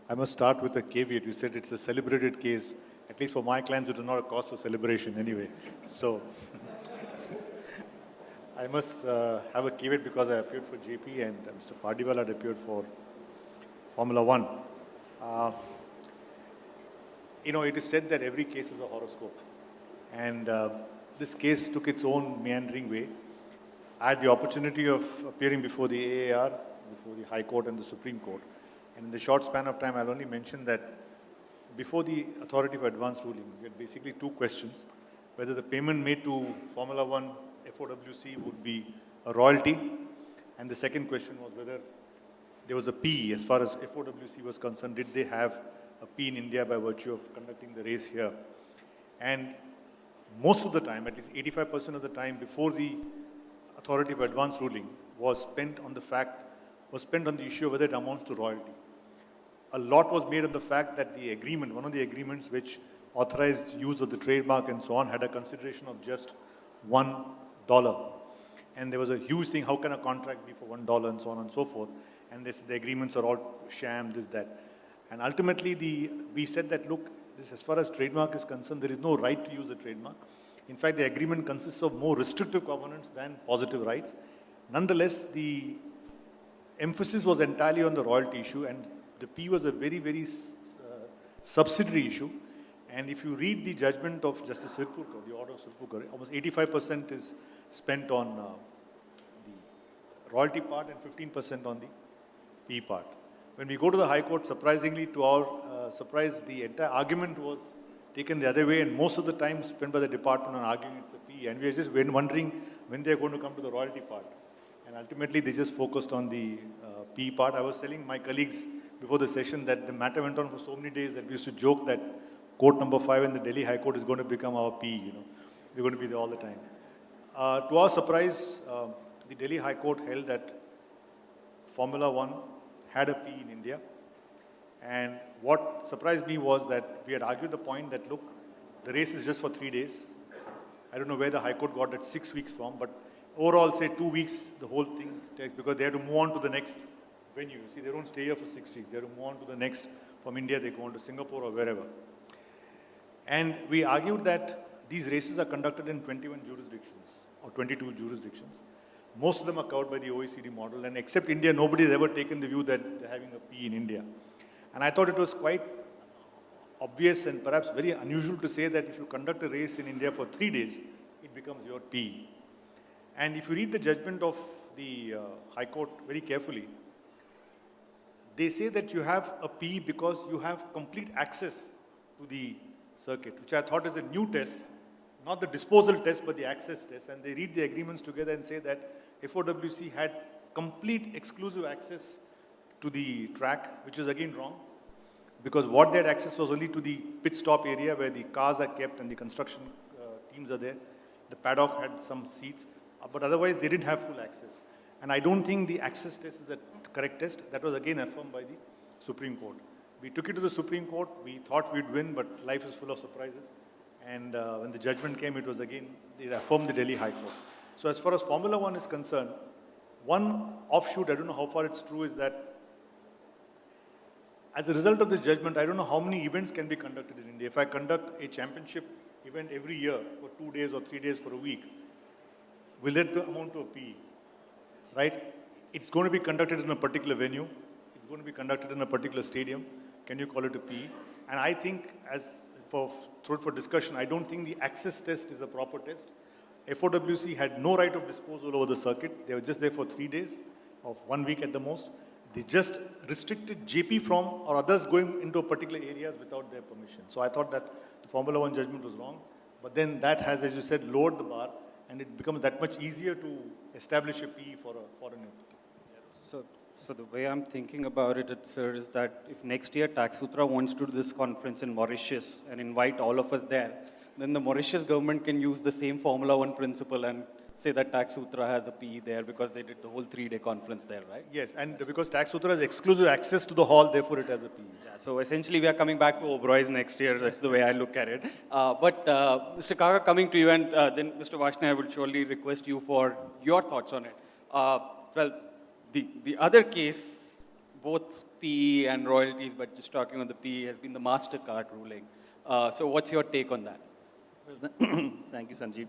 I must start with a caveat. You said it's a celebrated case. At least for my clients, it is not a cause for celebration anyway. So I must have a caveat because I appeared for JP and Mr. Pardiwal had appeared for Formula One. It is said that every case is a horoscope. And this case took its own meandering way. I had the opportunity of appearing before the AAR, before the High Court and the Supreme Court. And in the short span of time, I'll only mention that before the authority for advance ruling, we had basically two questions: whether the payment made to Formula One FOWC would be a royalty, and the second question was whether there was a P as far as FOWC was concerned. Did they have a P in India by virtue of conducting the race here? And most of the time, at least 85% of the time before the authority for advance ruling was spent on the issue of whether it amounts to royalty. A lot was made of the fact that the agreement, one of the agreements which authorized use of the trademark and so on, had a consideration of just $1. And there was a huge thing, how can a contract be for $1 and so on and so forth. And the agreements are all sham, this, that. And ultimately, we said that, look, this, as far as trademark is concerned, there is no right to use the trademark. In fact, the agreement consists of more restrictive covenants than positive rights. Nonetheless, the emphasis was entirely on the royalty issue, and the P was a very, very subsidiary issue. And if you read the judgment of Justice Sirpurkar, the order of Sirpurkar, almost 85% is spent on the royalty part and 15% on the P part. When we go to the High Court, surprisingly, to our surprise, the entire argument was taken the other way, and most of the time spent by the department on arguing it's a P. And we are just wondering when they are going to come to the royalty part. And ultimately, they just focused on the P part. I was telling my colleagues before the session that the matter went on for so many days that we used to joke that court number 5 in the Delhi High Court is going to become our P. We're going to be there all the time. To our surprise, the Delhi High Court held that Formula One had a P in India. And what surprised me was that we had argued the point that, look, the race is just for 3 days. I don't know where the High Court got that 6 weeks from, but overall, say 2 weeks, the whole thing takes, because they have to move on to the next venue. See, they don't stay here for 6 weeks. They have to move on to the next. From India, they go on to Singapore or wherever. And we argued that these races are conducted in 21 jurisdictions or 22 jurisdictions. Most of them are covered by the OECD model, and except India, nobody has ever taken the view that they're having a P in India. And I thought it was quite obvious and perhaps very unusual to say that if you conduct a race in India for 3 days, it becomes your P. And if you read the judgment of the High Court very carefully, they say that you have a P because you have complete access to the circuit, which I thought is a new test, not the disposal test, but the access test. And they read the agreements together and say that FOWC had complete exclusive access to the track, which is again wrong, because what they had access was only to the pit stop area where the cars are kept and the construction teams are there. The paddock had some seats, but otherwise they didn't have full access. And I don't think the access test is the correct test. That was again affirmed by the Supreme Court. We took it to the Supreme Court. We thought we'd win, but life is full of surprises. And when the judgment came, it was again, it affirmed the Delhi High Court. So as far as Formula One is concerned, one offshoot, I don't know how far it's true, is that as a result of this judgment, I don't know how many events can be conducted in India. If I conduct a championship event every year for 2 days or 3 days for a week, will that amount to a P? Right? It's going to be conducted in a particular venue. It's going to be conducted in a particular stadium. Can you call it a P? And I think, as for discussion, I don't think the access test is a proper test. FOWC had no right of disposal over the circuit. They were just there for 3 days, of 1 week at the most. They just restricted JP from or others going into particular areas without their permission. So I thought that the Formula One judgment was wrong. But then that has, as you said, lowered the bar, and it becomes that much easier to establish a P for a foreign entity. So the way I'm thinking about it, sir, is that if next year Taxsutra wants to do this conference in Mauritius and invite all of us there, then the Mauritius government can use the same Formula One principle and say that Taxsutra has a P there because they did the whole 3-day conference there, right? Yes, and because Taxsutra has exclusive access to the hall, therefore it has a P. Yeah, so essentially we are coming back to Oberoi's next year. That's the way I look at it. But Mr. Kaka, coming to you, and then Mr. Varshney, I will surely request you for your thoughts on it. Well, the other case, both PE and royalties, but just talking on the PE has been the MasterCard ruling. So what's your take on that? Well, thank you, Sanjeev.